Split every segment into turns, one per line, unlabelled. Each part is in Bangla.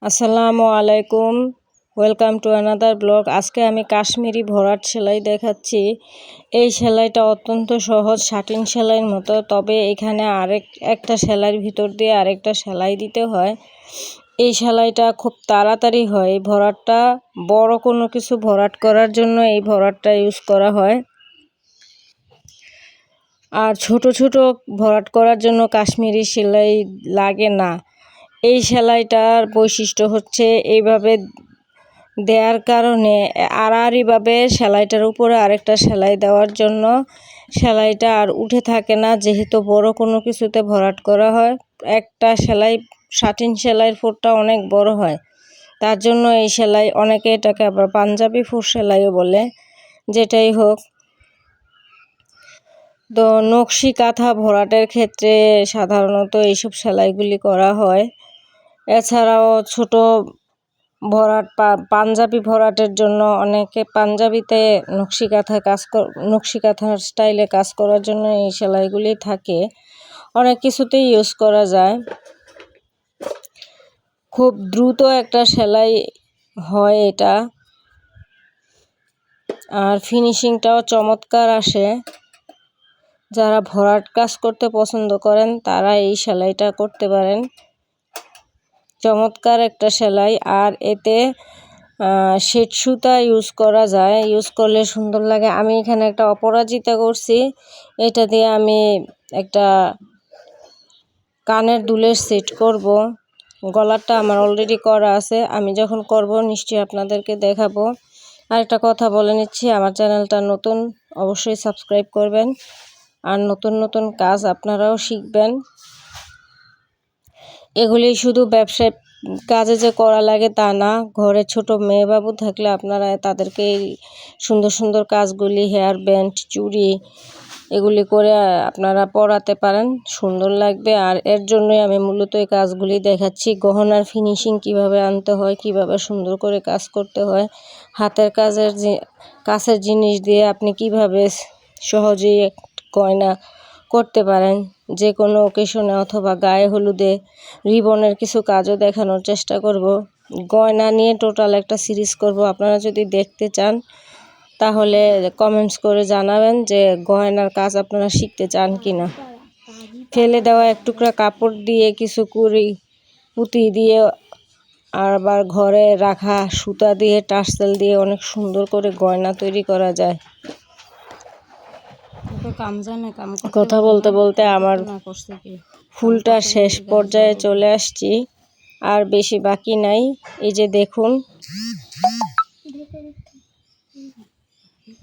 আসসালামু আলাইকুম, ওয়েলকাম টু অ্যানাদার ব্লগ। আজকে আমি কাশ্মীরি ভরাট সেলাই দেখাচ্ছি। এই সেলাইটা অত্যন্ত সহজ, শাটিন সেলাইয়ের মতো। তবে এখানে একটা সেলাইয়ের ভিতর দিয়ে আরেকটা সেলাই দিতে হয়। এই সেলাইটা খুব তাড়াতাড়ি হয়। এই ভরাটটা বড় কোনো কিছু ভরাট করার জন্য এই ভরাটটা ইউজ করা হয়। আর ছোট ছোট ভরাট করার জন্য কাশ্মীরি সেলাই লাগে না। এই সেলাইটার বৈশিষ্ট্য হচ্ছে এইভাবে দেওয়ার কারণে আড়াআড়িভাবে সেলাইটার উপরে আরেকটা সেলাই দেওয়ার জন্য সেলাইটা আর উঠে থাকে না। যেহেতু বড় কোনো কিছুতে ভরাট করা হয়, একটা সেলাই শাটিন সেলাইয়ের ফোঁটটা অনেক বড় হয়, তার জন্য এই সেলাই, অনেকে এটাকে আবার পাঞ্জাবি ফোঁট সেলাইও বলে। যেটাই হোক, তো নকশি কাঁথা ভরাটের ক্ষেত্রে সাধারণত এইসব সেলাইগুলি করা হয়। এছাড়াও ছোট ভরাট, পাঞ্জাবি ভরাটের জন্য অনেকে পাঞ্জাবিতে নকশি কাঁথার স্টাইলে কাজ করার জন্য এই সেলাইগুলি থাকে। অনেক কিছুতেই ইউজ করা যায়। খুব দ্রুত একটা সেলাই হয় এটা, আর ফিনিশিংটাও চমৎকার আসে। যারা ভরাট কাজ করতে পছন্দ করেন তারা এই সেলাইটা করতে পারেন। চমৎকার একটা সেলাই। আর এতে শেড সুতা ইউজ করা যায়, ইউজ করলে সুন্দর লাগে। আমি এখানে একটা অপরাজিতা করছি। এটা দিয়ে আমি একটা কানের দুলের সেট করব। গলাটা আমার অলরেডি করা আছে, আমি যখন করব নিশ্চয়ই আপনাদেরকে দেখাবো। আর একটা কথা বলে নিচ্ছি, আমার চ্যানেলটা নতুন, অবশ্যই সাবস্ক্রাইব করবেন। আর নতুন নতুন কাজ আপনারাও শিখবেন। এগুলি শুধু ব্যবসায় কাজে যে করা লাগে তা না। ঘরে ছোট মেয়ে বাবু থাকলে আপনারা তাদেরকে এই সুন্দর সুন্দর কাজগুলি, হেয়ার ব্যান্ড, চুড়ি, এগুলি করে আপনারা পরাতে পারেন, সুন্দর লাগবে। আর এর জন্যই আমি মূলত এই কাজগুলি দেখাচ্ছি। গহনার ফিনিশিং কিভাবে আনতে হয়, কিভাবে সুন্দর করে কাজ করতে হয়, হাতের কাছের জিনিস দিয়ে আপনি কিভাবে সহজেই গয়না করতে পারেন। যে কোনো অকেশনে অথবা গায়ে হলুদে রিবনের কিছু কাজও দেখানোর চেষ্টা করব। গয়না নিয়ে টোটাল একটা সিরিজ করব। আপনারা যদি দেখতে চান তাহলে কমেন্টস করে জানাবেন যে গয়নার কাজ আপনারা শিখতে চান কিনা। ফেলে দেওয়া এক টুকরা কাপড় দিয়ে কিছু কুড়ি পুঁতি দিয়ে, আর আবার ঘরে রাখা সুতা দিয়ে, টার্সেল দিয়ে অনেক সুন্দর করে গয়না তৈরি করা যায়। কথা বলতে বলতে আমার ফুলটা শেষ পর্যায়ে চলে আসছি, আর বেশি বাকি নাই। এই যে দেখুন,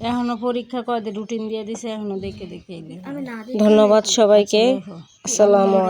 এখনো পরীক্ষা করে রুটিন দিয়ে দিছে, এখনো দেখে ধন্যবাদ সবাইকে। আসসালামু আলাইকুম।